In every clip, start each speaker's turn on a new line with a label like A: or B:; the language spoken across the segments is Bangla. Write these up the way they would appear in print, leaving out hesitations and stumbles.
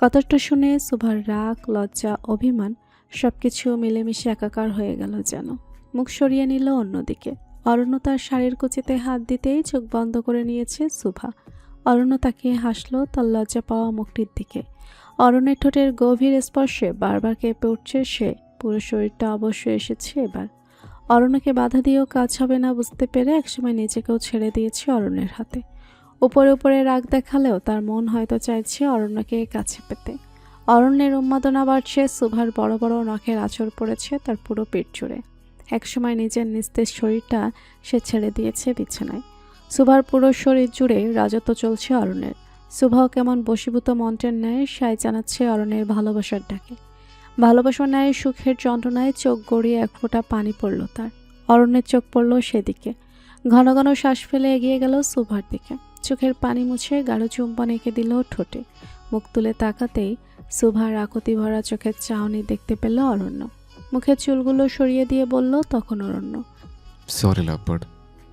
A: কথাটা শুনে সুভার রাগ, লজ্জা, অভিমান সবকিছু মিলেমিশে একাকার হয়ে গেল যেন। মুখ সরিয়ে নিল অন্যদিকে। অরণ্য তার শাড়ির কুচিতে হাত দিতেই চোখ বন্ধ করে নিয়েছে সুভা। অরণ্য তাকিয়ে হাসল তার লজ্জা পাওয়া মুখটির দিকে। অরণ্যের ঠোঁটের গভীর স্পর্শে বারবার কেঁপে উঠছে সে। পুরো শরীরটা অবশ্যই এসেছে এবার। অরণ্যকে বাধা দিয়েও কাজ হবে না বুঝতে পেরে একসময় নিজেকেও ছেড়ে দিয়েছে অরণ্যের হাতে। উপরে উপরে রাগ দেখালেও তার মন হয়তো চাইছে অরণ্যকে কাছে পেতে। অরণ্যের উন্মাদনা বাড়ছে। সুভার বড় বড় নখের আঁচড় পড়েছে তার পুরো পেট জুড়ে। একসময় নিজের নিস্তেজ শরীরটা সে ছেড়ে দিয়েছে বিছানায়। সুভার পুরো শরীর জুড়ে রাজত্ব চলছে অরণ্যের। সুভাও কেমন বশীভূত মন্ত্রের ন্যায় সায় জানাচ্ছে অরণ্যের ভালোবাসার ডাকে। ভালোবাসার ন্যায় সুখের যন্ত্রণায় চোখ গড়িয়ে এক ফোঁটা পানি পড়ল তার। অরণ্যের চোখ পড়ল সেদিকে। ঘন ঘন শ্বাস ফেলে এগিয়ে গেল সুভার দিকে। চোখের পানি মুছে গাঢ় চুম্বন এঁকে দিল ঠোঁটে। মুখ তুলে তাকাতেই সুভার আকুতি ভরা চোখের চাহনি দেখতে পেল অরণ্য। মুখের চুলগুলো সরিয়ে দিয়ে বলল তখন অরণ্য,
B: সরি লাভবার্ড,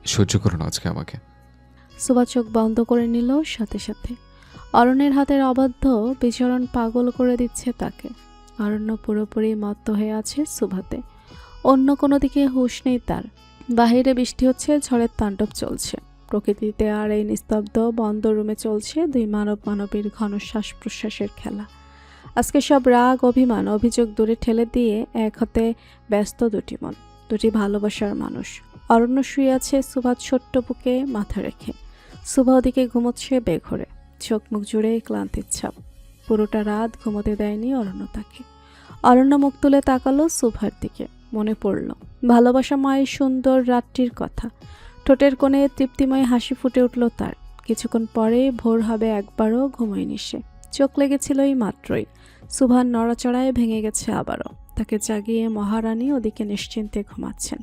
B: সহ্য করো না আজকে আমাকে।
A: সুভা চোখ বন্ধ করে নিল সাথে সাথে। অরণ্যের হাতের অবাধ্য বিচরণ পাগল করে দিচ্ছে তাকে। অরণ্য পুরোপুরি মত্ত হয়ে আছে সুভাতে। অন্য কোনো দিকে হুঁশ নেই তার। বাহিরে বৃষ্টি হচ্ছে, ঝড়ের তাণ্ডব চলছে। প্রকৃতিতে আর এই নিস্তব্ধ বন্ধ রুমে চলছে দুই মানবীর ঘন শ্বাস প্রশ্বাসের খেলা। আজকে সব রাগ, অভিমান, অভিযোগ দূরে ঠেলে দিয়ে এক হতে ব্যস্ত দুটি মন, দুটি ভালোবাসার মানুষ। অরণ্য শুয়ে আছে সুভার ছোট্ট বুকে মাথা রেখে। সুভা ওদিকে ঘুমোচ্ছে বেঘরে, চোখ মুখ জুড়ে ক্লান্তির ছাপ। পুরোটা রাত ঘুমোতে দেয়নি অরণ্য তাকে। অরণ্য মুখ তুলে তাকালো সুভার দিকে। মনে পড়ল ভালোবাসাময় সুন্দর রাতটির কথা। ঠোঁটের কোণে তৃপ্তিময় হাসি ফুটে উঠল তার। কিছুক্ষণ পরে ভোর হবে একবারও ঘুমোয়নি সে। চোখ লেগেছিল এই মাত্রই। সুভার নড়াচড়ায় ভেঙে গেছে আবারও। তাকে জাগিয়ে মহারানী ওদিকে নিশ্চিন্তে ঘুমাচ্ছেন।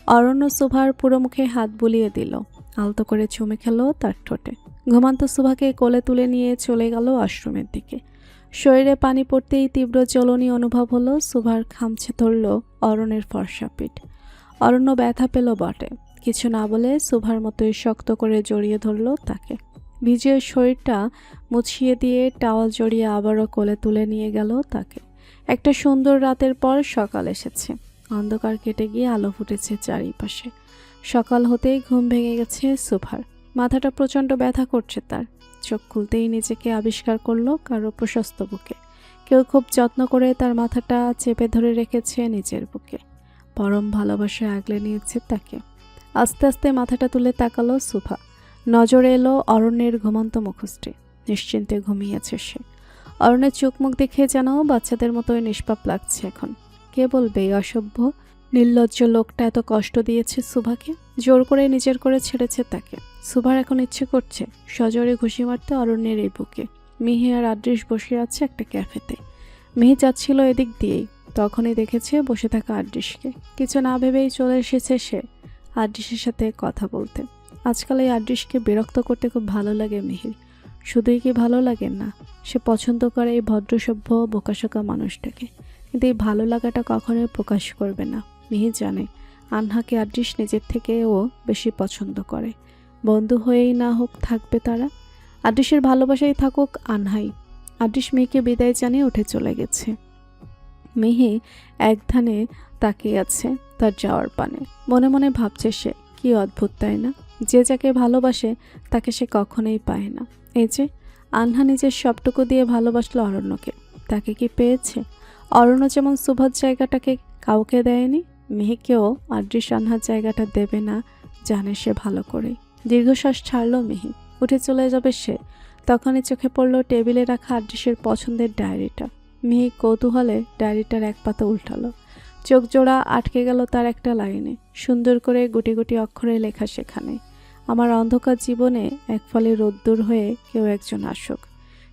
A: অরণ্য সুভার পুরো মুখে হাত বুলিয়ে দিল, আলতো করে চুমে খেল তার ঠোঁটে। ঘুমান্ত সুভাকে কোলে তুলে নিয়ে চলে গেল আশ্রমের দিকে। শরীরে পানি পড়তেই তীব্র জ্বলনি অনুভব হলো। সুভার খামছে ধরল অরণ্যের ফর্সা পিঠ। অরণ্য ব্যথা পেল বটে, কিছু না বলে সুভার মতোই শক্ত করে জড়িয়ে ধরল তাকে। ভিজে শরীরটা মুছিয়ে দিয়ে টাওয়াল জড়িয়ে আবারও কোলে তুলে নিয়ে গেল তাকে। একটা সুন্দর রাতের পর সকাল এসেছে। অন্ধকার কেটে গিয়ে আলো ফুটেছে চারিপাশে। সকাল হতেই ঘুম ভেঙে গেছে সুভার। মাথাটা প্রচণ্ড ব্যথা করছে তার। চোখ খুলতেই নিজেকে আবিষ্কার করলো কারো প্রশস্ত বুকে। কেউ খুব যত্ন করে তার মাথাটা চেপে ধরে রেখেছে নিজের বুকে। পরম ভালোবাসায় আগলে নিয়েছে তাকে। আস্তে আস্তে মাথাটা তুলে তাকালো সুভা। নজরে এলো অরণ্যের ঘুমন্ত মুখশ্রী। নিশ্চিন্তে ঘুমিয়েছে সে। অরণ্যের চোখ মুখ দেখে যেন বাচ্চাদের মতোই নিষ্পাপ লাগছে এখন। কে বলবে এই অসভ্য নির্লজ্জ লোকটা এত কষ্ট দিয়েছে সুভাকে, জোর করে নিজের করে ছেড়েছে তাকে। সুভার এখন ইচ্ছে করছে সজোরে ঘুষি মারতে অরণ্যের এই বুকে। মিহি আর আদৃশ বসে আছে একটা ক্যাফেতে। মিহি যাচ্ছিল এদিক দিয়েই, তখনই দেখেছে বসে থাকা আদৃশকে। কিছু না ভেবেই চলে এসেছে সে আদৃশের সাথে কথা বলতে। আজকাল এই আদৃশকে বিরক্ত করতে খুব ভালো লাগে মিহির। শুধুই কি ভালো লাগে না, সে পছন্দ করে এই ভদ্রসভ্য বোকাশোকা মানুষটাকে। কিন্তু এই ভালো লাগাটা কখনোই প্রকাশ করবে না। মিহি জানে আনহাকে আদৃশ নিজের থেকেও বেশি পছন্দ করে। বন্ধু হয়েই না হোক থাকবে তারা। আদৃশের ভালোবাসাই থাকুক আনহাই। আদৃশ মেয়েকে বিদায় জানিয়ে উঠে চলে গেছে। মিহি এক ধ্যানে তাকিয়ে আছে তার যাওয়ার পানে। মনে মনে ভাবছে সে কি অদ্ভুত তাই না, যে যাকে ভালোবাসে তাকে সে কখনোই পায় না। এই যে আনহা নিজের সবটুকু দিয়ে ভালোবাসলো অরণ্যকে, তাকে কি পেয়েছে? অরণ্য যেমন সুভার জায়গাটাকে কাউকে দেয়নি, মিহিকেও আদৃশ আনহার জায়গাটা দেবে না জানে সে ভালো করেই। দীর্ঘশ্বাস ছাড়লো মিহি। উঠে চলে যাবে সে, তখনই চোখে পড়ল টেবিলে রাখা আদৃশের পছন্দের ডায়েরিটা। মিহি কৌতূহলে ডায়েরিটার এক পাতা উল্টালো। চোখ জোড়া আটকে গেল তার একটা লাইনে। সুন্দর করে গুটি গুটি অক্ষরে লেখা সেখানে, আমার অন্ধকার জীবনে এক ফলে রোদ্দুর হয়ে কেউ একজন আসুক।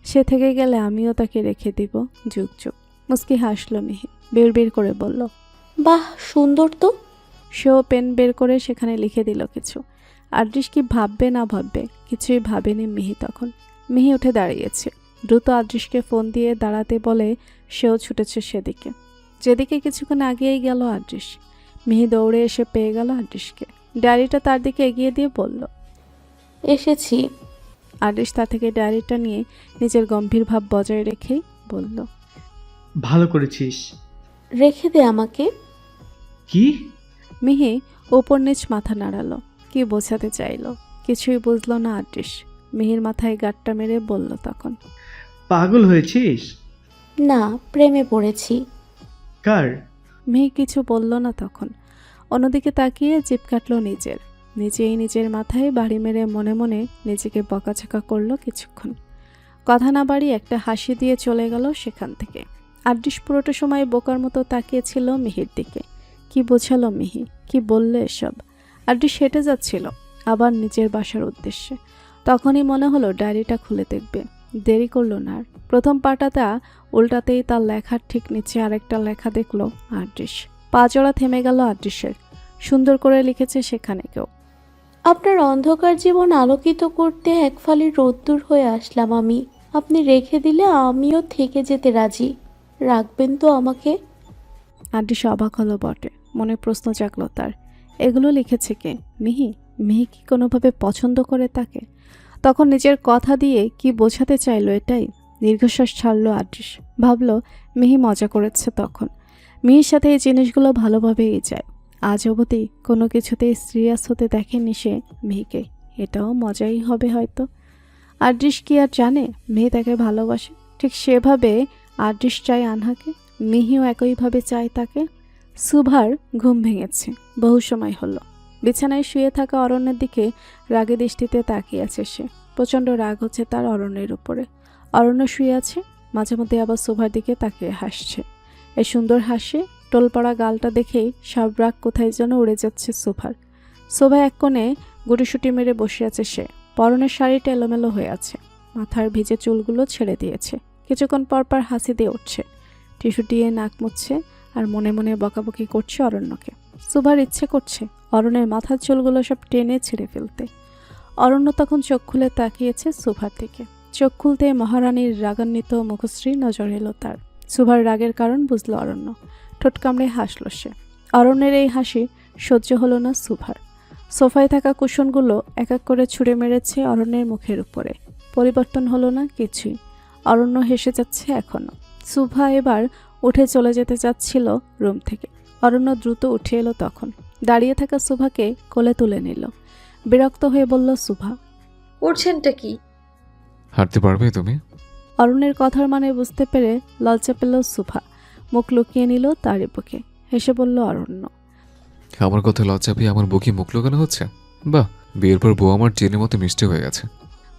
A: সে থেকে গেলে আমিও তাকে রেখে দিব যুগ যুগ। মুস্কি হাসল মিহি, বিড়বিড় করে বলল,
C: বাহ, সুন্দর তো।
A: সেও পেন বের করে সেখানে লিখে দিল কিছু। আদৃশ কি ভাববে না ভাববে কিছুই ভাবেনি মিহি তখন। মিহি উঠে দাঁড়িয়েছে। দ্রুত আদৃশকে ফোন দিয়ে দাঁড়াতে বলে সেও ছুটেছে সেদিকে, যেদিকে কিছুক্ষণ আগেই গেল আদৃশ। মিহি দৌড়ে এসে পেয়ে গেল আদৃশকে। ডায়েরিটা তার দিকে এগিয়ে দিয়ে বলল,
C: এসেছি।
A: আদৃশ তা থেকে ডায়েরিটা নিয়ে নিজের গম্ভীর ভাব বজায় রেখেই বলল।
D: ভালো করেছিস।
C: রেখে দে আমাকে।
D: কি?
A: মিহি ওপর নিচ মাথা নাড়ালো। কি বোঝাতে চাইলো কিছুই বুঝলো না আদ্রিস। মিহির মাথায় গাঁটটা মেরে বলল তখন।
D: পাগল হয়েছিস?
C: না, প্রেমে পড়েছি।
D: কার?
A: মিহি কিছু বলল না তখন। অন্যদিকে তাকিয়ে জিভ কাটল নিজেই নিজের মাথায় বাড়ি মেরে মনে মনে নিজেকে বকাঝকা করলো কিছুক্ষণ। কথা না বাড়িয়ে একটা হাসি দিয়ে চলে গেল সেখান থেকে। আদ্রিস পুরোটা সময় বোকার মতো তাকিয়েছিল মিহির দিকে। কি বোঝালো মিহি, কি বললো এসব? আদ্রিস হেঁটে যাচ্ছিল আবার নিজের বাসার উদ্দেশ্যে। তখনই মনে হলো ডায়েরিটা খুলে দেখবে। দেরি করলো না আর। প্রথম পাতাটা উল্টাতেই তার লেখার ঠিক নিচে আরেকটা লেখা দেখলো আদ্রিস। পা জোড়া থেমে গেল আদ্রিসের। সুন্দর করে লিখেছে সেখানে কেউ।
C: আপনার অন্ধকার জীবন আলোকিত করতে এক ফালি রোদ্দুর হয়ে আসলাম আমি। আপনি রেখে দিলে আমিও থেকে যেতে রাজি। রাখবেন তো আমাকে?
A: আদ্রিস অবাক হলো বটে। মনে প্রশ্ন জাগলো তার। এগুলো লিখেছে কে? মিহি? মিহি কি কোনোভাবে পছন্দ করে তাকে? তখন নিজের কথা দিয়ে কি বোঝাতে চাইলো এটাই। দীর্ঘশ্বাস ছাড়লো আদ্রিস। ভাবলো মিহি মজা করেছে তখন। মিহির সাথে এই জিনিসগুলো ভালোভাবেই যায়। আজ অবধি কোনো কিছুতেই সিরিয়াস হতে দেখেনি সে মিহিকে। এটাও মজাই হবে হয়তো। আদ্রিস কি আর জানে মিহি তাকে ভালোবাসে? ঠিক সেভাবে আদ্রিস চায় আনহাকে। মিহিও একইভাবে চায় তাকে। সুভার ঘুম ভেঙেছে। বহু সময় হলো। বিছানায় শুয়ে থাকা অরণ্যের দিকে রাগে দৃষ্টিতে তাকিয়ে আছে সে। প্রচণ্ড রাগ হচ্ছে তার অরণ্যের উপরে। অরণ্য শুয়ে আছে, মাঝে মধ্যে আবার সুভার দিকে তাকিয়ে হাসছে। এই সুন্দর হাসি টোলপড়া গালটা দেখেই সব রাগ কোথায় যেন উড়ে যাচ্ছে সুভার। শোভা এক কোণে গুটিসুটি মেরে বসে আছে সে। পরনের শাড়িটা এলোমেলো হয়ে আছে। মাথার ভিজে চুলগুলো ছেড়ে দিয়েছে। কিছুক্ষণ পরপর হাসি দিয়ে উঠছে। টিস্যু দিয়ে নাক মুছছে আর মনে মনে বকাবকি করছে অরণ্যকে। সুভার ইচ্ছে করছে অরণ্যের মাথার চুলগুলো সব টেনে ছিঁড়ে ফেলতে। অরণ্য তখন চোখ খুলে তাকিয়েছে সুভার দিকে। চোখ খুলতে মহারানীর রাগান্বিত মুখশ্রী নজর এলো তার। সুভার রাগের কারণ বুঝলো অরণ্য। ঠোঁট কামড়ে হাসল সে। অরণ্যের এই হাসি সহ্য হলো না সুভার। সোফায় থাকা কুশনগুলো এক এক করে ছুঁড়ে মেরেছে অরণ্যের মুখের উপরে। পরিবর্তন হলো না কিছুই। অরণ্য হেসে যাচ্ছে এখনো। সুভা এবার উঠে চলে যেতে চাচ্ছিল রুম থেকে। অরণ্য দ্রুত উঠে এলো তখন। দাঁড়িয়ে থাকা সুভাকে কোলে তুলে নিল। বিরক্ত হয়ে বলল সুভা।
E: করছেনটা কি?
B: হাঁটতে পারবে তুমি?
A: অরণ্যের কথার মানে বুঝতে পেরে লজ্জা পেল সুভা। মুখ লুকিয়ে নিল তারই বুকে। হেসে বলল অরণ্য।
B: আমার কথা লজ্জা পেয়ে আমার বুকে মুখ লুকানো হচ্ছে? বাহ, বিয়ের পর বউ আমার চেনের মতো মিষ্টি হয়ে গেছে।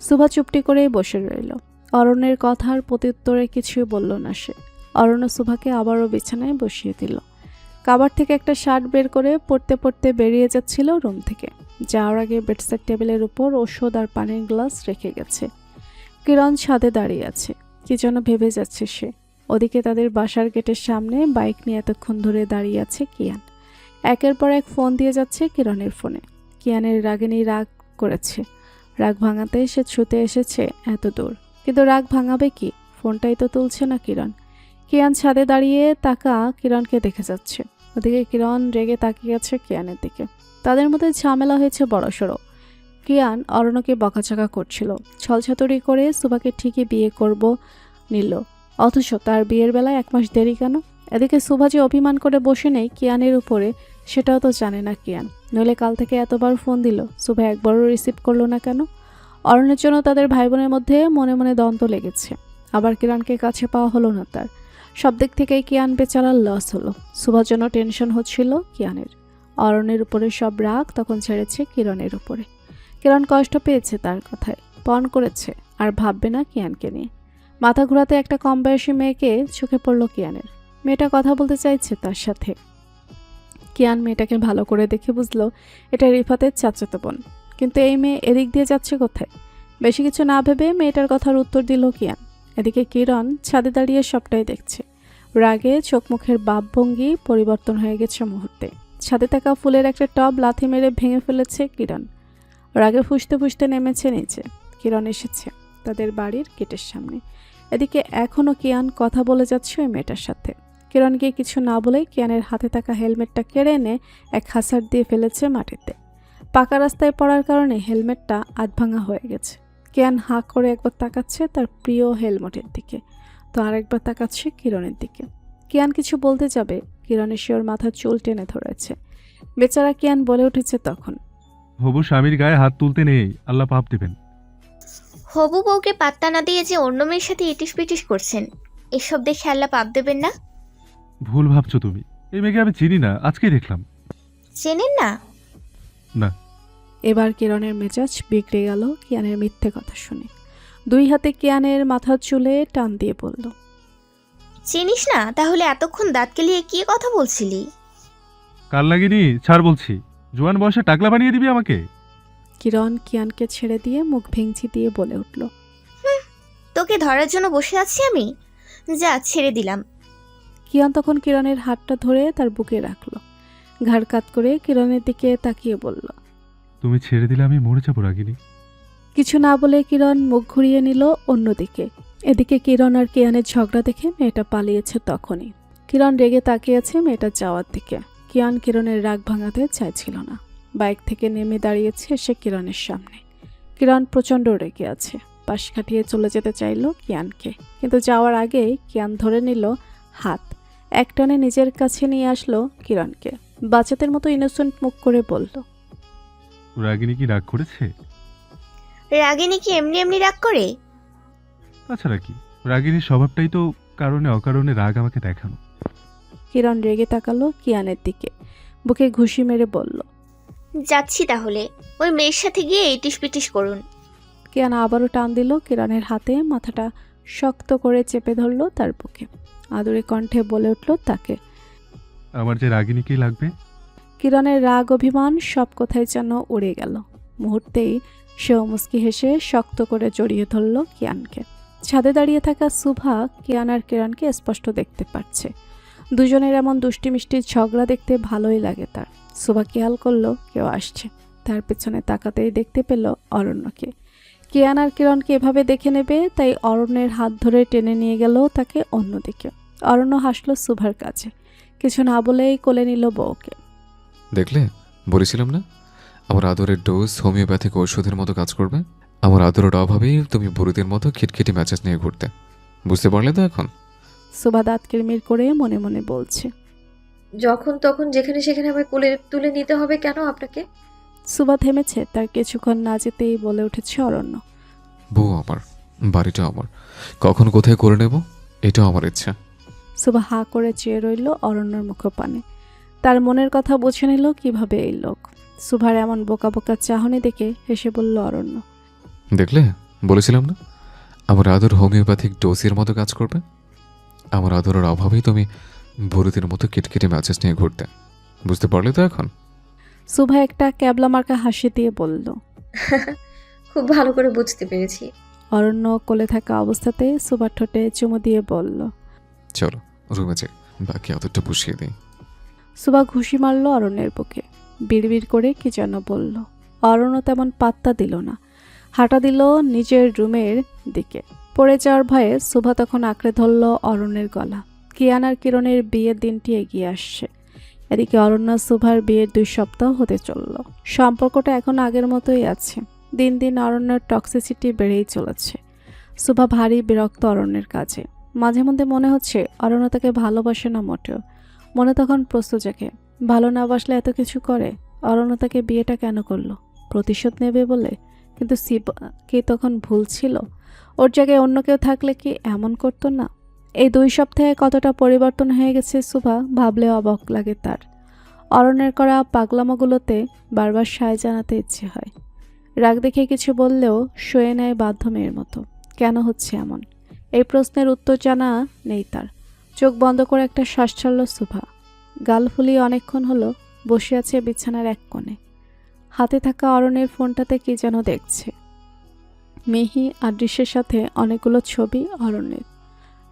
A: সুভা চুপটি করেই বসে রইল। অরণ্যের কথার প্রত্যুত্তরে কিছুই বলল না সে। অরণ্য সুভাকে আবারও বিছানায় বসিয়ে দিল। কাবার থেকে একটা শার্ট বের করে পড়তে পড়তে বেরিয়ে যাচ্ছিল রুম থেকে। যাওয়ার আগে বেডসাইড টেবিলের উপর ওষুধ আর পানির গ্লাস রেখে গেছে। কিরণ ছাদে দাঁড়িয়ে আছে। কি যেন ভেবে যাচ্ছে সে। ওদিকে তাদের বাসার গেটের সামনে বাইক নিয়ে এতক্ষণ ধরে দাঁড়িয়ে আছে কিয়ান। একের পর এক ফোন দিয়ে যাচ্ছে কিরণের ফোনে। কিয়ানের রাগিনী রাগ করেছে। রাগ ভাঙাতে সে ছুটে এসেছে এত দূর। কিন্তু রাগ ভাঙাবে কি? ফোনটাই তো তুলছে না কিরণ। কিয়ান ছাদে দাঁড়িয়ে তাকা কিরণকে দেখে যাচ্ছে। ওদিকে কিরণ রেগে তাকিয়ে আছে কিয়ানের দিকে। তাদের মধ্যে ঝামেলা হয়েছে বড়সড়। কিয়ান অরণ্যকে বকাঝকা করছিল। ছলছাতুরি করে সুভাকে ঠিকই বিয়ে করব নিল। অথচ তার বিয়ের বেলায় 1 মাস দেরি কেন? এদিকে সুভা যে অভিমান করে বসে নেই কিয়ানের উপরে, সেটাও তো জানে না কিয়ান। নইলে কাল থেকে এতবার ফোন দিল, সুভা একবারও রিসিভ করলো না কেন? অরণ্যের জন্য তাদের ভাই বোনের মধ্যে মনে মনে দ্বন্দ্ব লেগেছে। আবার কিরণকে কাছে পাওয়া হলো না তার। সব দিক থেকেই কিয়ান বেচারার লস হলো। সুভার জন্য টেনশন হচ্ছিল কিয়ানের। অরণ্যের উপরে সব রাগ তখন ছেড়েছে কিরণের উপরে। কিরণ কষ্ট পেয়েছে তার কথায়। পণ করেছে আর ভাববে না কিয়ানকে নিয়ে। মাথা ঘোরাতে একটা কম বয়সী মেয়েকে চোখে পড়ল কিয়ানের। মেয়েটা কথা বলতে চাইছে তার সাথে। কিয়ান মেয়েটাকে ভালো করে দেখে বুঝলো এটা রিফাতের চাচাতো বোন। কিন্তু এই মেয়ে এদিক দিয়ে যাচ্ছে কোথায়? বেশি কিছু না ভেবে মেয়েটার কথার উত্তর দিল কিয়ান। এদিকে কিরণ ছাদে দাঁড়িয়ে সবটাই দেখছে। রাগে চোখ মুখের ভাবভঙ্গি পরিবর্তন হয়ে গেছে মুহূর্তে। ছাদে থাকা ফুলের একটা টব লাথি মেরে ভেঙে ফেলেছে কিরণ। রাগে ফুঁসতে ফুঁসতে নেমেছে নিচে। কিরণ এসেছে তাদের বাড়ির গেটের সামনে। এদিকে এখনও কিয়ান কথা বলে যাচ্ছে ওই মেয়েটার সাথে। কিরণ গিয়ে কিছু না বলেই কিয়ানের হাতে থাকা হেলমেটটা কেড়ে এনে এক হাসার দিয়ে ফেলেছে মাটিতে। পাকা রাস্তায় পড়ার কারণে হেলমেটটা আধভাঙা হয়ে গেছে। কিয়ান হাঁ করে একবার তাকাচ্ছে তার প্রিয় হেলমেটের দিকে। তো আরেকবার তাকাচ্ছে কিরণের দিকে। কিয়ান কিছু বলতে যাবে, কিরণের সে ওর মাথার চুল টেনে ধরেছে। বেচারা কিয়ান বলে উঠেছে তখন,
E: হবু স্বামীর গায়ে হাত তুলতে নেই, আল্লাহ পাপ দেবেন।
F: হবু বউকে পাত্তা না দিয়ে যে অন্য মেয়ের সাথে ইটিস পিটিস করছেন, এসব দেখে আল্লাহ পাপ দেবেন না?
E: ভুল ভাবছো তুমি, এই মেয়েকে আমি চিনি না, আজকেই দেখলাম।
F: চেনেন না?
E: না।
A: এবার কিরণের মেজাজ বিগড়ে গেল কিয়ানের মিথ্যে কথা শুনে। দুই হাতে কিয়ানের মাথার চুলে টান দিয়ে বলল,
F: চিনিস না? তাহলে এতক্ষণ দাঁত কেলিয়ে কি কথা বলছিলি?
E: কাল লাগেনি, ছাড় বলছি। জোয়ান বয়সে টাকলা বানিয়ে দিবি আমাকে?
A: কিরণ কিয়ানকে ছেড়ে দিয়ে মুখ ভেঙচি দিয়ে বলে উঠল,
F: তোকে ধরার জন্য বসে আছি আমি? যা, ছেড়ে দিলাম।
A: কিয়ান তখন কিরণের হাতটা ধরে তার বুকে রাখল। ঘাড় কাত করে কিরণের দিকে তাকিয়ে বলল,
E: তুমি ছেড়ে দিলে আমি মরে যাবো রাগিনী।
A: কিছু না বলে কিরণ মুখ ঘুরিয়ে নিল অন্যদিকে। এদিকে কিরণ আর কিয়ানের ঝগড়া দেখে মেয়েটা পালিয়েছে তখনই। কিরণ রেগে তাকিয়েছে মেয়েটার যাওয়ার দিকে। কিয়ান কিরণের রাগ ভাঙাতে চাইছিল না। বাইক থেকে নেমে দাঁড়িয়েছে সে কিরণের সামনে। কিরণ প্রচণ্ড রেগে আছে। পাশ কাটিয়ে চলে যেতে চাইল কিয়ানকে, কিন্তু যাওয়ার আগেই কিয়ান ধরে নিল হাত। একটানে নিজের কাছে নিয়ে আসলো কিরণকে। বাচ্চাদের মতো ইনোসেন্ট মুখ করে বলল,
E: রাগিনী কি রাগ করেছে?
F: রাগিনী কি এমনি এমনি রাগ করে?
E: তাছাড়া কি, রাগিনীর স্বভাবটাই তো কারণে অকারণে রাগ আমাকে দেখানো।
A: কিরণ রেগে তাকালো কিয়ানের দিকে, বুকে ঘুষি মেরে বলল,
F: যাচ্ছি তাহলে, ওই মেয়ের সাথে গিয়ে ইটিস পিটিস করুন।
A: কিয়ান আবারও টান দিল কিরণের হাতে, মাথাটা শক্ত করে চেপে ধরল তার বুকে। আদুরে কণ্ঠে বলে উঠল তাকে,
E: আমার যে রাগিনীকেই লাগবে।
A: কিরণের রাগ অভিমান সব কোথায় যেন উড়ে গেল। মুহূর্তেই সে মুচকি হেসে শক্ত করে জড়িয়ে ধরল কিয়ানকে। ছাদে দাঁড়িয়ে থাকা সুভা কিয়ান আর কিরণকে স্পষ্ট দেখতে পাচ্ছে। দুজনের এমন দুষ্টি মিষ্টির ঝগড়া দেখতে ভালোই লাগে তার। সুভা খেয়াল করলো কেউ আসছে। তার পেছনে তাকাতেই দেখতে পেল অরণ্যকে। কিয়ান আর কিরণকে এভাবে দেখে নেবে তাই অরণ্যের হাত ধরে টেনে নিয়ে গেল তাকে অন্যদিকে। অরণ্য হাসলো সুভার কাছে, কিছু না বলেই কোলে নিল বউকে।
B: দেখলে, বলেছিলাম না আমার আদরের ডোজ হোমিওপ্যাথিক ঔষধের মতো কাজ করবে। আমার আদরের অভাবেই তুমি বুড়িদের মতো খিটখিটি ম্যাচেস নিয়ে ঘুরতে। বুঝতে পারলে তো এখন?
A: সুভা দাঁত কিরমির করে মনে মনে বলছে,
G: যখন তখন যেখানে সেখানে আমায় কোলে তুলে নিতে হবে কেন আপনাকে?
A: সুভা থেমেছে, তার কিছুক্ষণ না যেতেই বলে উঠেছে অরণ্য,
B: বউ আমার, বাড়িটা আমার, কখন কোথায় করে নেব এটাও আমার ইচ্ছা।
A: সুভা হাঁ করে চেয়ে রইল অরণ্যর মুখপানে। তার মনের কথা বুঝে নিল কিভাবে এই লোক। সুভার এমন বোকা বোকা চাহনি দেখে হেসে বলল অরণ্য,
B: দেখলে, বলেছিলাম না আমার আদর হোমিওপ্যাথিক ডোজের মতো কাজ করবে। আমার আদরের অভাবেই তুমি বুড়িদের মতো কিটকিটে ম্যাচেস নিয়ে ঘুরতে। বুঝতে পারলে তো এখন?
A: সুভা একটা ক্যাবলা মার্কা হাসি দিয়ে বলল।
G: খুব ভালো করে বুঝতে পেরেছি।
A: অরণ্য কোলে থাকা অবস্থাতে সুভার ঠোঁটে চুমু দিয়ে বলল,
B: চলো রুমে যাই, বাকি আদরটা পুষিয়ে দিই।
A: সুভা ঘুষি মারল অরণ্যের বুকে। বিড়বিড় করে কি যেন বলল। অরণ্য তেমন পাত্তা দিল না, হাঁটা দিল নিজের রুমের দিকে। পড়ে যাওয়ার ভয়ে সুভা তখন আঁকড়ে ধরল অরণ্যের গলা। কিয়ান আর কিরণের বিয়ের দিনটি এগিয়ে আসছে। এদিকে অরণ্য সুভার বিয়ের 2 সপ্তাহ হতে চলল। সম্পর্কটা এখন আগের মতোই আছে। দিন দিন অরণ্যের টক্সিসিটি বেড়েই চলেছে। সুভা ভারী বিরক্ত অরণ্যের কাছে। মাঝে মধ্যে মনে হচ্ছে অরণ্য তাকে ভালোবাসে না মোটেও। মনে তখন প্রশ্ন জাগে, ভালো না বাসলে এত কিছু করে? অরণ্য তাকে বিয়েটা কেন করলো? প্রতিশোধ নেবে বলে? কিন্তু শিবা কি তখন ভুল ছিল? ওর জায়গায় অন্য কেউ থাকলে কি এমন করতো না? এই 2 সপ্তাহে কতটা পরিবর্তন হয়ে গেছে সুভা ভাবলে অবাক লাগে তার। অরণ্যের করা পাগলামোগুলোতে বারবার সায় জানাতে ইচ্ছে হয়। রাগ দেখে কিছু বললেও সয়ে নেয় বাধ্য মেয়ের মতো। কেন হচ্ছে এমন? এই প্রশ্নের উত্তর জানা নেই তার। চোখ বন্ধ করে একটা শ্বাস ছাড়ল সুভা। গাল ফুলিয়ে অনেকক্ষণ হলো বসে আছে বিছানার এক কোণে। হাতে থাকা অরণ্যের ফোনটাতে কি যেন দেখছে। মিহি আর দৃশ্যের সাথে অনেকগুলো ছবি অরণ্যের।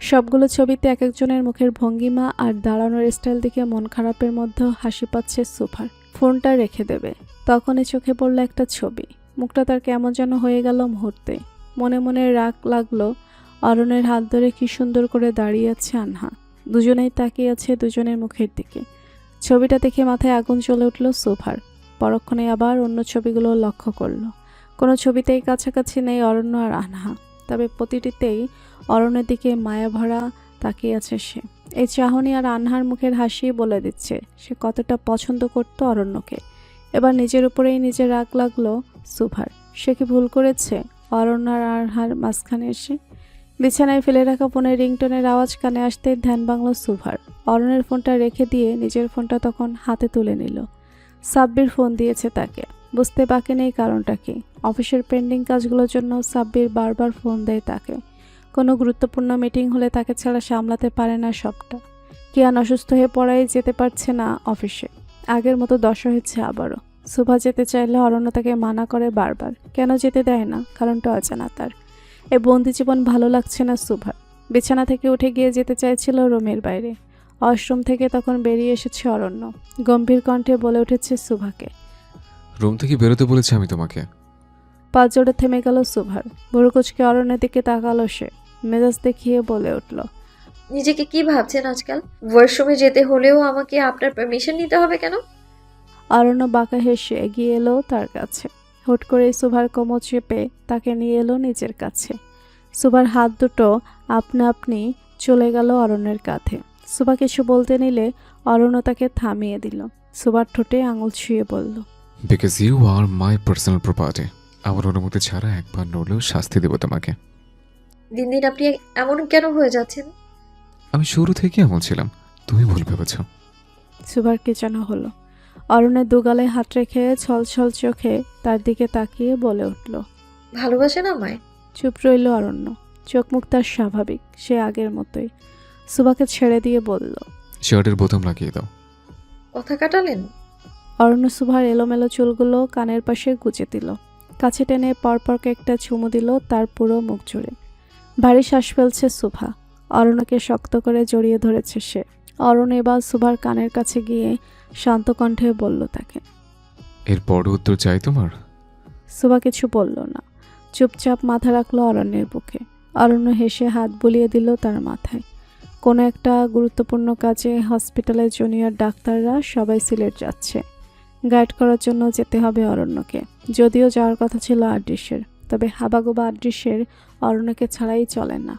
A: সবগুলো ছবিতে এক একজনের মুখের ভঙ্গিমা আর দাঁড়ানোর স্টাইল দেখে মন খারাপের মধ্যেও হাসি পাচ্ছে সুভার। ফোনটা রেখে দেবে, তখনই চোখে পড়ল একটা ছবি। মুখটা তার কেমন যেন হয়ে গেল মুহূর্তে। মনে মনে রাগ লাগলো অরণ্যের হাত ধরে কি সুন্দর করে দাঁড়িয়ে আছে আনহা। দুজনেই তাকিয়ে আছে দুজনের মুখের দিকে। ছবিটা দেখে মাথায় আগুন জ্বলে উঠল সুভার। পরক্ষণে আবার অন্য ছবিগুলো লক্ষ্য করল। কোনো ছবিতেই কাছাকাছি নেই অরণ্য আর আনহা। তবে প্রতিটিতেই অরণ্যের দিকে মায়া ভরা তাকিয়ে আছে সে। এই চাহনি আর আনহার মুখের হাসি বলে দিচ্ছে সে কতটা পছন্দ করতো অরণ্যকে। এবার নিজের উপরেই নিজের রাগ লাগলো সুভার। সে কি ভুল করেছে অরণ্য আর আনহার মাঝখানে এসে? বিছানায় ফেলে রাখা ফোনের রিংটোনের আওয়াজ কানে আসতেই ধ্যান ভাঙল সুভার। অরণ্যের ফোনটা রেখে দিয়ে নিজের ফোনটা তখন হাতে তুলে নিল। সাব্বির ফোন দিয়েছে তাকে। বুঝতে বাকি নেই কারণটা কি। অফিসের পেন্ডিং কাজগুলোর জন্য সাব্বির বারবার ফোন দেয় তাকে। কোনো গুরুত্বপূর্ণ মিটিং হলে তাকে ছাড়া সামলাতে পারে না সবটা। কিয়ান অসুস্থ হয়ে পড়ায় যেতে পারছে না অফিসে। আগের মতো দশা হয়েছে আবারও। সুভা যেতে চাইলে অরণ্য তাকে মানা করে বারবার। কেন যেতে দেয় না কারণটা অজানা তার। এই বন্দি জীবন ভালো লাগছে না সুভার। বিছানা থেকে উঠে গিয়ে যেতে চাইছিল রুমের বাইরে। ওয়াশরুম থেকে তখন বেরিয়ে এসেছে অরণ্য। গম্ভীর কণ্ঠে বলে উঠেছে সুভাকে।
B: রুম থেকে বেরোতে বলেছি আমি তোমাকে।
A: পা জোড়ে থেমে গেল সুভার। বুড়োকুচকে অরণ্যের দিকে তাকালো সে। মেজাজ দেখিয়ে বলে উঠল,
G: নিজেকে কি ভাবছেন আজকাল? ওয়াশরুমে যেতে হলেও আমাকে আপনার পারমিশন নিতে হবে কেন?
A: অরণ্য বাঁকা হেসে এগিয়ে এলো তার কাছে। হুট করে সুভার কোমর চেপে তাকে নিয়ে এলো নিজের কাছে। সুভার হাত দুটো আপনা আপনি চলে গেল অরণ্যের কাঁধে। সুভা কিছু বলতে নিলে অরণ্য তাকে থামিয়ে দিল। সুভার ঠোঁটে আঙুল ছুঁয়ে বলল,
B: because you are my personal property. আমার অনুমতি ছাড়া একবার নড়লেও শাস্তি দেবো তোমাকে।
G: দিন দিন আপনি এমন কেন হয়ে যাচ্ছেন?
B: আমি শুরু থেকে এমন ছিলাম, তুমি ভুল ভেবেছ।
A: সুভার কি যেন হলো। অরণ্যের দুগালে হাত রেখে ছলছল চোখে তার দিকে তাকিয়ে বলে উঠল,
G: ভালোবাসেন আমায়?
A: চুপ রইল অরণ্য। চোখ মুখ তার স্বাভাবিক, সে আগের মতোই। সুভাকে ছেড়ে দিয়ে বলল,
B: শার্টের বোতাম লাগিয়ে দাও।
G: কথা কাটালেন?
A: অরণ্য সুভার এলোমেলো চুলগুলো কানের পাশে গুজে দিল। কাছে টেনে পরপর একটা চুমু দিল তার পুরো মুখ জুড়ে। ভারী শ্বাস ফেলছে সুভা। অরণ্যকে শক্ত করে জড়িয়ে ধরেছে সে। অরণ্য এবার সুভার কানের কাছে গিয়ে শান্ত কণ্ঠে বলল তাকে।
B: এর বড় উত্তর চাই তোমার?
A: সুভা কিছু বলল না, চুপচাপ মাথা রাখলো অরণ্যের বুকে। অরণ্য হেসে হাত বুলিয়ে দিল তার মাথায়। কোনো একটা গুরুত্বপূর্ণ কাজে হসপিটালের জুনিয়র ডাক্তাররা সবাই সিলেট যাচ্ছে। গাইড করার জন্য যেতে হবে অরণ্যকে। যদিও যাওয়ার কথা ছিল আড্রিসের, তবে হাবাগোবা আড্রিসের অরণ্যকে ছাড়াই চলে না।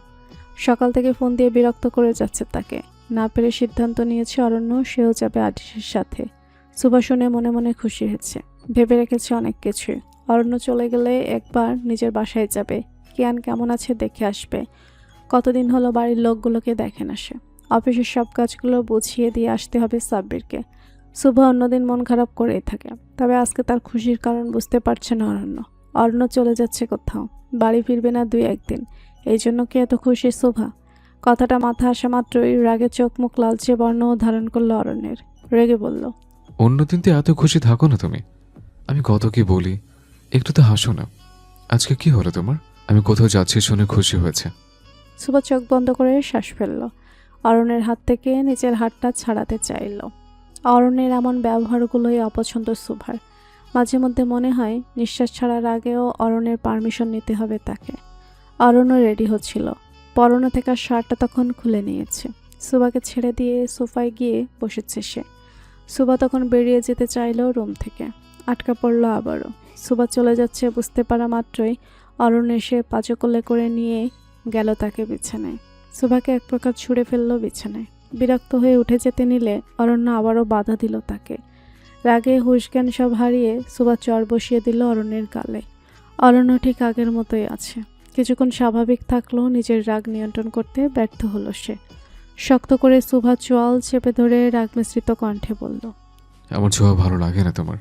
A: সকাল থেকে ফোন দিয়ে বিরক্ত করে যাচ্ছে তাকে। না পেরে সিদ্ধান্ত নিয়েছে অরণ্য সেও যাবে আড্রিসের সাথে। সুভা শুনে মনে মনে খুশি হয়েছে। ভেবে রেখেছে অনেক কিছুই। অরণ্য চলে গেলে একবার নিজের বাসায় যাবে, কিয়ান কেমন আছে দেখে আসবে। কতদিন হলো বাড়ির লোকগুলোকে দেখে না সে। অফিসের সব কাজগুলো বুঝিয়ে দিয়ে আসতে হবে সাব্বিরকে। সুভা অন্যদিন মন খারাপ করেই থাকে, তবে আজকে তার খুশির কারণ বুঝতে পারছে না অরণ্য। অরণ্য চলে যাচ্ছে কোথাও, বাড়ি ফিরবে না 2-1 দিন। এই জন্য কি এত খুশি সুভা? কথাটা মাথা আসা মাত্রই রাগে চোখ মুখ লালচে বর্ণ ধারণ করলো অরণ্যের। রেগে বলল,
B: অন্যদিন তো এত খুশি থাকো না তুমি। আমি কত কি বলি, একটু তো হাসো না। আজকে কি হলো তোমার? আমি কোথাও যাচ্ছি শুনে খুশি হয়েছে।
A: সুভা চোখ বন্ধ করে শ্বাস ফেলল। অরণ্যের হাত থেকে নিজের হাতটা ছাড়াতে চাইল। অরণ্যের এমন ব্যবহারগুলোই অপছন্দ সুভার। মাঝে মধ্যে মনে হয় নিঃশ্বাস ছাড়ার আগেও অরণ্যের পারমিশন নিতে হবে তাকে। অরণ্য রেডি হচ্ছিল। পরনে থাকা শার্টটা তখন খুলে নিয়েছে। সুভাকে ছেড়ে দিয়ে সোফায় গিয়ে বসেছে সে। সুভা তখন বেরিয়ে যেতে চাইল রুম থেকে। আটকা পড়ল আবারও। সুভা চলে যাচ্ছে বুঝতে পারা মাত্রই অরণ্য এসে পাঁচকোলে করে নিয়ে গেল তাকে বিছানায়। সুভাকে এক প্রকার ছুঁড়ে ফেললো বিছানায়। বিরক্ত হয়ে উঠে যেতে নিলে অরণ্য আবারও বাধা দিল তাকে। রাগে হুঁশজ্ঞান সব হারিয়ে সুভা চর বসিয়ে দিল অরণ্যের গালে। অরণ্য ঠিক আগের মতোই আছে। কিছুক্ষণ স্বাভাবিক থাকলেও নিজের রাগ নিয়ন্ত্রণ করতে ব্যর্থ হলো সে। শক্ত করে সুভা চোয়াল চেপে ধরে রাগ মিশ্রিত কণ্ঠে বলল,
B: আমার ছোঁয়া ভালো লাগে না তোমার।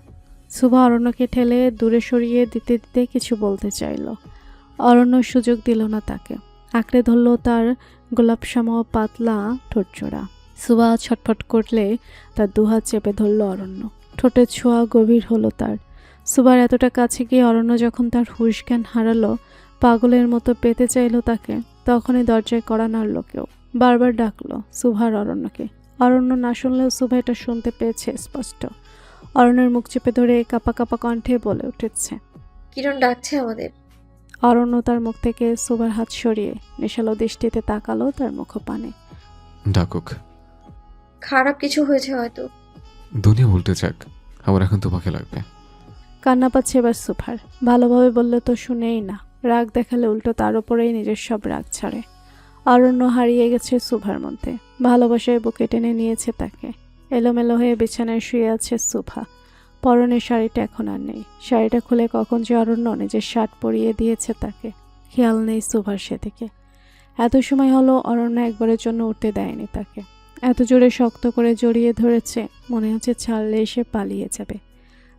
A: সুভা অরণ্যকে ঠেলে দূরে সরিয়ে দিতে দিতে কিছু বলতে চাইল। অরণ্য সুযোগ দিল না তাকে। আঁকড়ে ধরল তার গোলাপসম পাতলা ঠোঁটজোড়া। সুভা ছটফট করলে তার দুহাত চেপে ধরল অরণ্য। ঠোঁটের ছোঁয়া গভীর হলো তার। সুভার এতটা কাছে গিয়ে অরণ্য যখন তার হুঁশ জ্ঞান হারালো, পাগলের মতো পেতে চাইল তাকে, তখনই দরজায় কড়া নাড়ল কেউ। বারবার ডাকলো সুভার অরণ্যকে। অরণ্য না শুনলেও সুভা এটা শুনতে পেয়েছে স্পষ্ট। অরণ্যের মুখ চেপে ধরে কাঁপা কাঁপা কণ্ঠে বলে উঠেছে,
G: কিরণ ডাকছে আমাদের।
A: অরণ্য তার মুখ থেকে সুভার হাত সরিয়ে নেশালো দৃষ্টিতে তাকালো তার মুখপানে।
B: ডাকুক।
G: খারাপ কিছু হয়েছে হয়তো।
B: দুনিয়া উল্টে যাক, আমার এখন তোমাকে লাগবে।
A: কান্না পাচ্ছে এবার সুভার। ভালোভাবে বললে তো শুনেই না। রাগ দেখালে উল্টো তার উপরেই নিজের সব রাগ ছাড়ে। অরণ্য হারিয়ে গেছে সুভার মধ্যে, ভালোবাসায় বুকে টেনে নিয়েছে তাকে। এলোমেলো হয়ে বিছানায় শুয়ে আছে সুভা। পরনের শাড়িটা এখন আর নেই। শাড়িটা খুলে কখন যে অরণ্য নিজের শার্ট পরিয়ে দিয়েছে তাকে, খেয়াল নেই সুভার সেদিকে। এত সময় হলো অরণ্য একবারের জন্য উঠতে দেয়নি তাকে। এত জোরে শক্ত করে জড়িয়ে ধরেছে, মনে হচ্ছে ছাড়লে এসে পালিয়ে যাবে।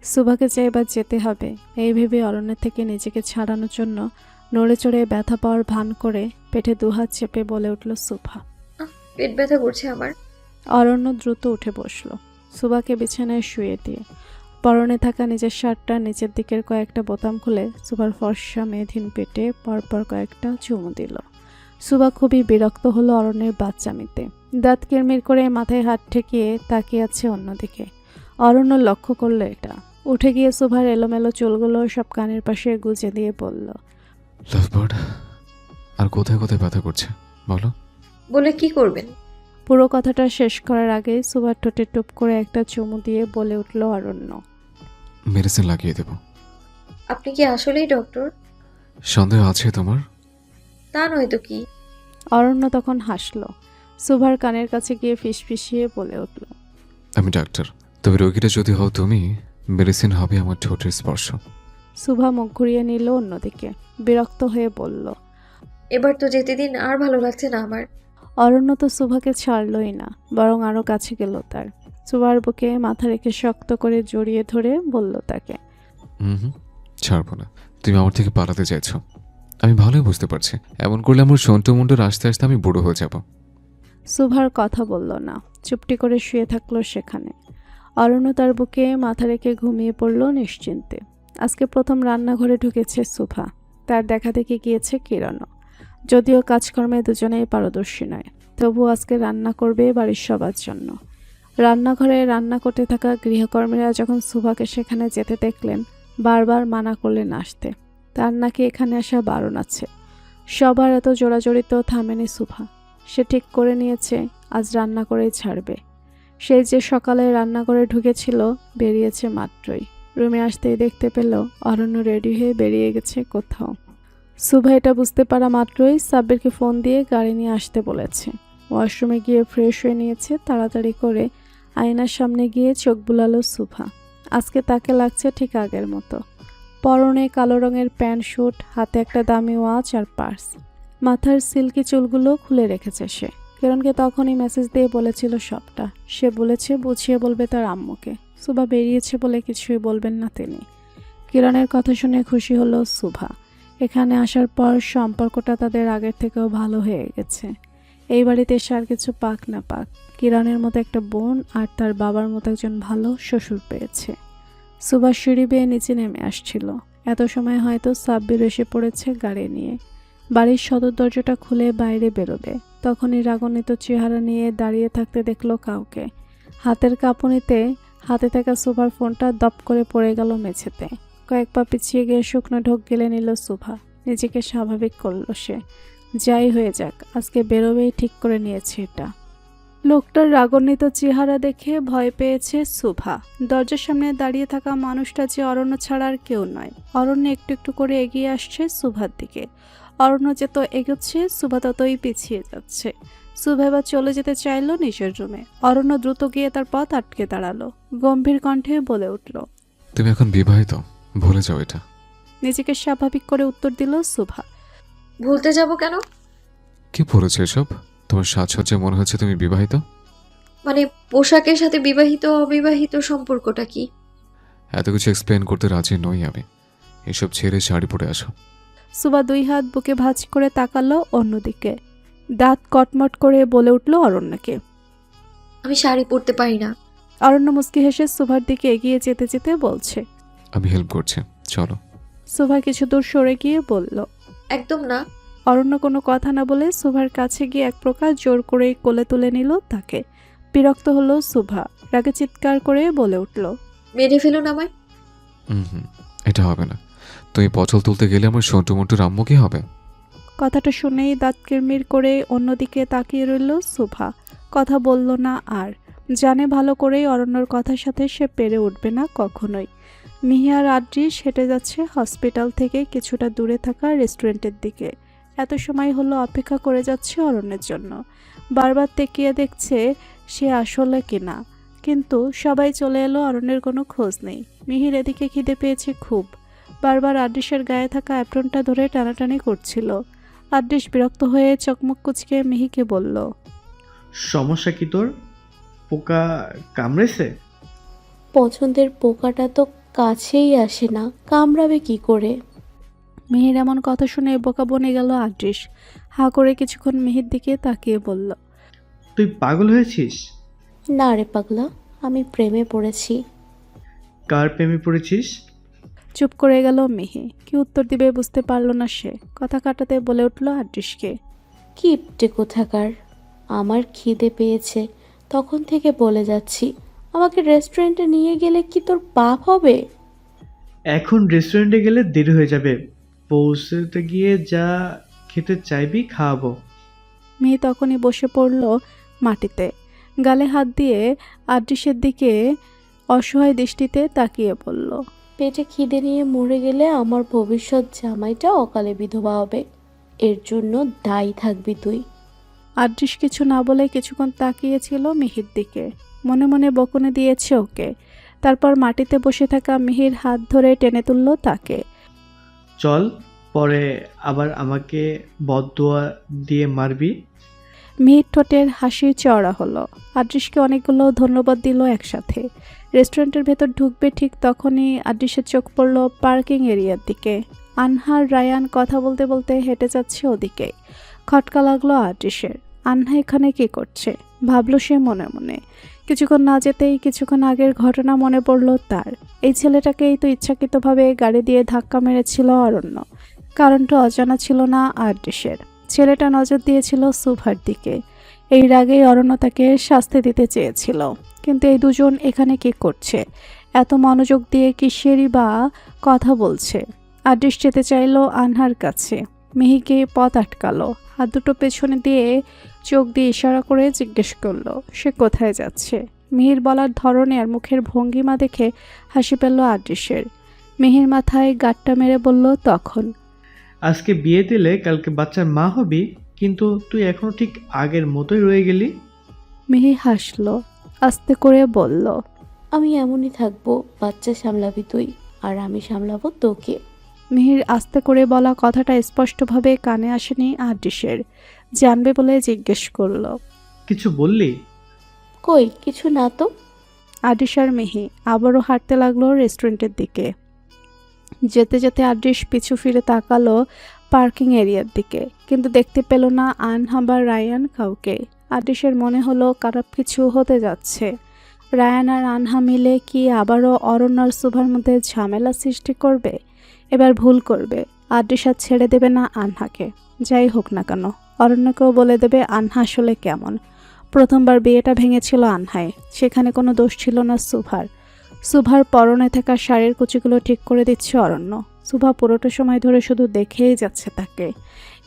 A: সুভাকে যে এবার যেতে হবে এই ভেবে অরণ্যের থেকে নিজেকে ছাড়ানোর জন্য নড়ে চড়ে ব্যথা পাওয়ার ভান করে পেটে দুহাত চেপে বলে উঠল সুভা।
G: পেট ব্যথা করছে আমার।
A: অরণ্য দ্রুত উঠে বসলো, সুভাকে বিছানায় শুয়ে দিয়ে। পরনে থাকা নিজের শার্টটা নিচের দিকের কয়েকটা বোতাম খুলে সুভার ফর্সা মেধীন পেটে পরপর কয়েকটা চুমু দিল। সুভা খুবই বিরক্ত হলো অরণ্যের বাচ্চামিতে। দাঁত কিরমির করে মাথায় হাত ঠেকিয়ে তাকিয়ে আছে অন্যদিকে। অরণ্য লক্ষ্য করলো এটা। উঠে গিয়ে সুভার এলোমেলো চুলগুলো সব কানের পাশে গুজে দিয়ে বলল,
B: লাভবার্ড, আর কোথায় কোথায় ব্যথা করছে বলো?
G: বলে কি করবেন?
A: পুরো কথাটা শেষ করার আগে সুভার ঠোঁটে টুপ করে একটা চুমু দিয়ে বলে উঠল অরণ্য,
B: মেডিসিন লাগিয়ে দেব।
G: আপনি কি আসলেই ডক্টর?
B: সন্দেহ আছে তোমার?
G: তা নয় তো কি।
A: অরণ্য তখন হাসলো। সুভার কানের কাছে গিয়ে ফিসফিসিয়ে বলে উঠল,
B: আমি ডাক্তার, তবে রোগীটা যদি হও তুমি, মেডিসিন হবে আমার ঠোঁটের স্পর্শ।
A: সুভা মুখ ঘুরিয়ে নিল অন্যদিকে, বিরক্ত হয়ে বলল।
G: এবার তো যেতে দিন, আর ভালো লাগছে না আমার।
A: অরণ্য তো সুভাকে ছাড়লই না, বরং আরও কাছে গেল তার। সুভার বুকে মাথা রেখে শক্ত করে জড়িয়ে ধরে বলল তাকে,
B: হুম, ছাড়বো না। তুমি আমার থেকে পালাতে চাইছো, আমি ভালোই বুঝতে পারছি। এমন করলে আমার সন্টু মুন্ডুর আস্তে আস্তে আমি বুড়ো হয়ে যাব।
A: সুভার কথা বলল না, চুপটি করে শুয়ে থাকলো সেখানে। অরণ্য তার বুকে মাথা রেখে ঘুমিয়ে পড়ল নিশ্চিন্তে। আজকে প্রথম রান্নাঘরে ঢুকেছে সুভা। তার দেখা দেখি গিয়েছে কিরণও। যদিও কাজকর্মে দুজনেই পারদর্শী নয়, তবু আজকে রান্না করবে বাড়ির সবার জন্য। রান্নাঘরে রান্না করতে থাকা গৃহকর্মীরা যখন সুভাকে সেখানে যেতে দেখলেন, বারবার মানা করলেন আসতে। তার নাকি এখানে আসা বারণ আছে। সবার এত জোড়াজড়িত থামেনি সুভা। সে ঠিক করে নিয়েছে আজ রান্না করেই ছাড়বে। সে যে সকালে রান্নাঘরে ঢুকেছিল বেরিয়েছে মাত্রই। রুমে আসতেই দেখতে পেল অরণ্য রেডি হয়ে বেরিয়ে গেছে কোথাও। সুভা এটা বুঝতে পারা মাত্রই সাব্বিরকে ফোন দিয়ে গাড়ি নিয়ে আসতে বলেছে। ওয়াশরুমে গিয়ে ফ্রেশ হয়ে নিয়েছে। তাড়াতাড়ি করে আয়নার সামনে গিয়ে চোখ বুলালো সুভা। আজকে তাকে লাগছে ঠিক আগের মতো। পরনে কালো রঙের প্যান্ট শুট, হাতে একটা দামি ওয়াচ আর পার্স। মাথার সিল্কি চুলগুলো খুলে রেখেছে সে। কিরণকে তখনই মেসেজ দিয়ে বলেছিল সবটা। সে বলেছে বুঝিয়ে বলবে তার আম্মুকে। সুভা বেরিয়েছে বলে কিছুই বলবেন না তিনি। কিরণের কথা শুনে খুশি হলো সুভা। এখানে আসার পর সম্পর্কটা তাদের আগের থেকেও ভালো হয়ে গেছে। এই বাড়িতে এসে আর কিছু পাক না পাক, কিরণের মতো একটা বোন আর তার বাবার মতো একজন ভালো শ্বশুর পেয়েছে। সুভা সিঁড়ি বেয়ে নিচে নেমে আসছিল। এত সময় হয়তো সাব্বির এসে পড়েছে গাড়ি নিয়ে। বাড়ির সদর দরজাটা খুলে বাইরে বেরোবে, তখনই রাগান্বিত চেহারা নিয়ে দাঁড়িয়ে থাকতে দেখলো কাউকে। হাতের কাঁপুনিতে হাতে থাকা সুভার ফোনটা দপ করে পড়ে গেল মেঝেতে। কয়েক পা পিছিয়ে গিয়ে শুকনো ঢোক গেলে নিল সুভা। নিজেকে স্বাভাবিক করলো সে। যাই হয়ে যাক, আজকে বেরোবেই ঠিক করে নিয়েছে এটা। লোকটার রাগান্বিত চেহারা দেখে ভয় পেয়েছে সুভা। দরজার সামনে দাঁড়িয়ে থাকা মানুষটা যে অরণ্য ছাড়া আর কেউ নয়। অরণ্য একটু একটু করে এগিয়ে আসছে সুভার দিকে। অরণ্য যত এগোচ্ছে সুভা ততই পিছিয়ে যাচ্ছে। সুভা এবার চলে যেতে চাইলো নিজের রুমে। অরণ্য দ্রুত গিয়ে তার পথ আটকে দাঁড়ালো। গম্ভীর কণ্ঠে বলে উঠল,
B: তুমি এখন বিবাহিত, ভুলে যাও এটা।
A: নিজেকে স্বাভাবিক করে উত্তর দিল সুভা।
G: ভুলতে যাব কেন?
B: কি পড়েছে এসব? তোমার সাজসজ্জায় মনে হচ্ছে তুমি বিবাহিত।
G: মানে পোশাকের সাথে বিবাহিত অবিবাহিত সম্পর্কটা কি?
B: এত কিছু এক্সপ্লেন করতে রাজি নই আমি। এসব ছেড়ে শাড়ি পরে আসো।
A: সুভা দুই হাত বুকে ভাঁজ করে তাকালো অন্যদিকে। দাঁত কটমট করে বলে উঠল অরণ্যকে,
G: আমি শাড়ি পরতে পারি না।
A: অরণ্য মুচকি হেসে সুভার দিকে এগিয়ে যেতে যেতে বলছে,
B: আমি হেল্প করছি, চলো।
A: সুভা কিছু দূর সরে গিয়ে বলল,
G: একদম না।
A: অরণ্য কোনো কথা না বলে সুভার কাছে গিয়ে এক প্রকার জোর করেই কোলে তুলে নিল তাকে। বিরক্ত হলো সুভা, রাগে চিৎকার করে বলে উঠল,
G: মেরে ফেলুন আমায়।
B: হুম, এটা হবে না। তুমি পছল তুলতে গেলে আমার সন্টু মন্টুর আম্মু কি হবে?
A: কথাটা শুনেই দাঁত কিরমির করে অন্যদিকে তাকিয়ে রইল সুভা। কথা বলল না আর। জানে ভালো করেই অরণ্যর কথার সাথে সে পেরে উঠবে না কখনোই। মিহি আর আদ্রিস হেঁটে যাচ্ছে হসপিটাল থেকে কিছুটা দূরে থাকা রেস্টুরেন্টের দিকে। এত সময় হলো অপেক্ষা করে যাচ্ছে অরণ্যের জন্য। বারবার তেকিয়ে দেখছে সে আসলে কিনা, কিন্তু সবাই চলে এলো, অরণ্যের কোনো খোঁজ নেই। মিহির এদিকে খিদে পেয়েছে খুব, বারবার আদ্রিসের গায়ে থাকা অ্যাপ্রনটা ধরে টানাটানি করছিল। আদ্রিস বিরক্ত হয়ে চকমক কুচকে মিহিকে বলল,
D: সমস্যা কি তোর? পোকা কামড়েছে?
C: পছন্দের পোকাটা তো কাছেই আসে না, কামড়াবে কি করে?
A: মিহির এমন কথা শুনে বোকা বনে গেল আদ্রিস। হা করে কিছুক্ষণ মিহির দিকে তাকিয়ে বলল,
D: তুই পাগল হয়েছিস?
C: না রে পাগলা, আমি প্রেমে পড়েছি।
D: কার প্রেমে পড়েছিস?
A: চুপ করে গেল মিহি। কি উত্তর দিবে বুঝতে পারল না সে। কথা কাটাতে বলে উঠল আদ্রিসকে,
C: কিপটে কোথাকার। আমার খিদে পেয়েছে, তখন থেকে বলে যাচ্ছি, আমাকে রেস্টুরেন্টে নিয়ে গেলে কি তোর পাপ হবে?
D: এখন রেস্টুরেন্টে গেলে দেরি হয়ে যাবে। পৌঁছতে গিয়ে যা খেতে চাইবি খাওয়াবো।
A: মিহি তখনই বসে পড়ল মাটিতে, গালে হাত দিয়ে আদ্রিসের দিকে অসহায় দৃষ্টিতে তাকিয়ে বলল,
C: পেটে খিদে নিয়ে মরে গেলে আমার ভবিষ্যৎ জামাইটা অকালে বিধবা হবে, এর জন্য দায়ী থাকবি তুই।
A: আদ্রিস কিছু না বলে কিছুক্ষণ তাকিয়েছিল মিহির দিকে, মনে মনে বকুনে দিয়েছে ওকে। তারপর মাটিতে বসে থাকা মিহির হাত ধরে টেনে তুলল তাকে।
D: চল, পরে আবার আমাকে বদদোয়া দিয়ে মারবি।
A: মিহির ঠোঁটের হাসি চওড়া হলো। আদ্রিসকে অনেকগুলো ধন্যবাদ দিল একসাথে। রেস্টুরেন্টের ভেতর ঢুকবে ঠিক তখনই আদ্রিসের চোখ পড়ল পার্কিং এরিয়ার দিকে। আনহার রায়ান কথা বলতে বলতে হেঁটে যাচ্ছে ওদিকে। খটকা লাগলো আদ্রিসের। আনহা এখানে কি করছে ভাবল সে মনে মনে। কিছুক্ষণ না যেতেই কিছুক্ষণ আগের ঘটনা মনে পড়ল তার। এই ছেলেটাকেই তো ইচ্ছাকৃতভাবে গাড়ি দিয়ে ধাক্কা মেরেছিল অরণ্য। কারণটা অজানা ছিল না আদ্রিসের। ছেলেটা নজর দিয়েছিল সুভার দিকে। এই রাগেই অরণ্য তাকে শাস্তি দিতে চেয়েছিল। কিন্তু এই দুজন এখানে কি করছে? এত মনোযোগ দিয়ে কিসেরই বা কথা বলছে? আদ্রিস যেতে চাইল আনহার কাছে। মিহিকে পথ আটকালো। হাত দুটো পেছনে দিয়ে চোখ দিয়ে ইশারা করে জিজ্ঞেস করলো সে কোথায় যাচ্ছে। মিহির বলার ধরনে আর মুখের ভঙ্গিমা দেখে হাসি পেল আদ্রিসের। মিহির মাথায় গাঁটটা মেরে বলল তখন,
D: আজকে বিয়ে দিলে কালকে বাচ্চার মা হবি, কিন্তু তুই এখনো ঠিক আগের মতোই রয়ে গেলি।
A: মিহি হাসলো, আস্তে করে বলল,
C: আমি এমনই থাকবো, বাচ্চা সামলাবি তুই, আর আমি সামলাবো তোকে।
A: মিহির আস্তে করে বলা কথাটা স্পষ্টভাবে কানে আসেনি আদ্রিসের। জানবে বলে জিজ্ঞেস করলো,
D: কিছু বললি?
C: কই কিছু না তো।
A: আদ্রিস আর মিহি আবারও হাঁটতে লাগলো রেস্টুরেন্টের দিকে। যেতে যেতে আদ্রিস পিছু ফিরে তাকালো পার্কিং এরিয়ার দিকে, কিন্তু দেখতে পেল না আনহা বা রায়ান কাউকে। আদ্রিসের মনে হলো খারাপ কিছু হতে যাচ্ছে। রায়ান আর আনহা মিলে কি আবারও অরণ্য আর সুভার মধ্যে ঝামেলা সৃষ্টি করবে? এবার ভুল করবে। আদ্রিস আর ছেড়ে দেবে না আনহাকে। যাই হোক না কেন, অরণ্যকেও বলে দেবে আনহা আসলে কেমন। প্রথমবার বিয়েটা ভেঙেছিল আনহায়, সেখানে কোনো দোষ ছিল না সুভার। সুভার পরনে থাকা শাড়ির কুচিগুলো ঠিক করে দিচ্ছে অরণ্য। সুভা পুরোটা সময় ধরে শুধু দেখেই যাচ্ছে তাকে।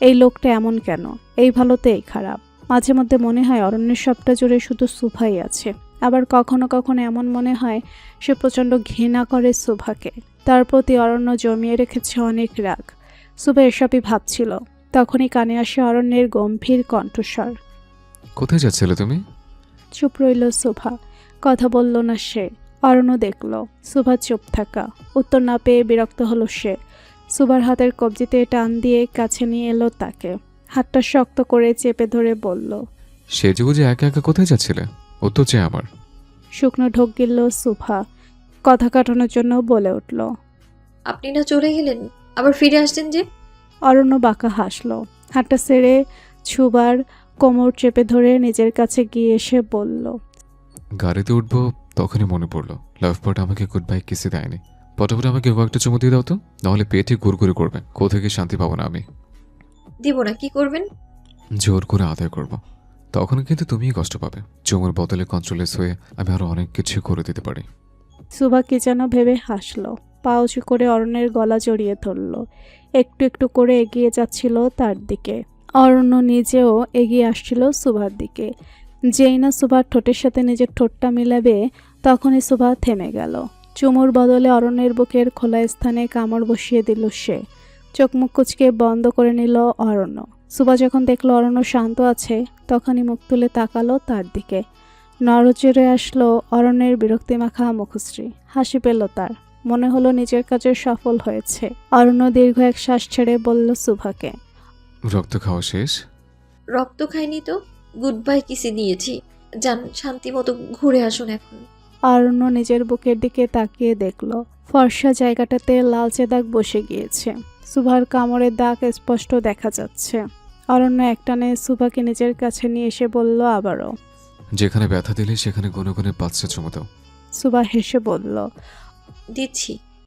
A: এই লোকটা এমন কেন? এই ভালো তো এই খারাপ। মাঝে মধ্যে মনে হয় অরণ্যের সবটা জুড়ে শুধু সুভাই আছে। আবার কখনো কখনো এমন মনে হয় সে প্রচণ্ড ঘৃণা করে সুভাকে। তার প্রতি অরণ্য জমিয়ে রেখেছে অনেক রাগ। সুভা এসবই ভাবছিল, তখনই কানে আসে অরণ্যের গম্ভীর কণ্ঠস্বর।
B: কোথায় যাচ্ছিলে তুমি?
A: চুপ রইল সুভা, কথা বলল না সে। অরণ্য দেখল সুভা চুপ থাকা। উত্তর না পেয়ে বিরক্ত হলো সে। সুভার হাতের কবজিতে টান দিয়ে কাছে নিয়ে এলো তাকে। হাতটা শক্ত করে চেপে ধরে বলল,
B: সেজে গুজে একা একা কোথায় যাচ্ছিলে? উত্তর চেয়ে আমার।
A: শুকনো ঢোক গিলল সুভা। কথা কাটানোর জন্য বলে উঠল,
G: আপনি না চলে গেলেন, আবার ফিরে আসলেন যে?
A: অরণ্য বাঁকা হাসলো। হাতটা ছেড়ে ছুবার কোমর চেপে ধরে নিজের কাছে গিয়ে এসে বলল,
B: গাড়িতে উঠবো তখনই মনে পড়লো লাভ বার্ড আমাকে গুড বাই কিসে দেয়নি। পটাপট আমাকে কয়েকটা চুমু দিয়ে দাও তো, নাহলে পেটে গুড়গুড়ি করবে। কোথায় গিয়ে শান্তি পাবো না আমি।
G: দিব না, কি করবেন?
B: জোর করে আদায় করব। তখন কিন্তু তুমিই কষ্ট পাবে। চুমুর বদলে কন্ট্রোলেস হয়ে আমি আরো অনেক কিছু করে দিতে পারি।
A: সুভা কি যেন ভেবে হাসলো। পা উঁচু করে অরণ্যের গলা জড়িয়ে ধরল। একটু একটু করে এগিয়ে যাচ্ছিল তার দিকে। অরণ্য নিজেও এগিয়ে আসছিল সুভার দিকে। যেই না সুভার ঠোঁটের সাথে নিজের ঠোঁটটা মিলাবে, তখনই সুভা থেমে গেল। চুমুর বদলে অরণ্যের বুকের খোলা স্থানে কামড় বসিয়ে দিল সে। চোখ মুখ কুচকে বন্ধ করে নিল অরণ্য। সুভা যখন দেখলো অরণ্য শান্ত আছে, তখনই মুখ তুলে তাকালো তার দিকে। নড়চড়ে আসলো অরণ্যের বিরক্তিমাখা মুখশ্রী। হাসি পেল তার, মনে হলো নিজের কাজে সফল হয়েছে। অরণ্য দীর্ঘ এক শ্বাস ছেড়ে বলল সুভাকে,
B: রক্ত খাওয়া শেষ?
G: রক্ত খাইনি তো, গুড বাই কিসে দিয়েছি। যান, শান্তি মতো ঘুরে আসুন এখন।
A: অরণ্য নিজের বুকের দিকে তাকিয়ে দেখল ফর্সা জায়গাটাতে লালচে দাগ বসে গিয়েছে। সুভার কামড়ের দাগ স্পষ্ট দেখা যাচ্ছে। অরণ্য একটানে সুভাকে নিজের কাছে নিয়ে এসে বলল আবারও,
B: যেখানে ব্যথা দিলে সেখানে গুনে গুনে 5টা চুমু দাও।
A: সুভা হেসে বলল,
G: দিচ্ছি।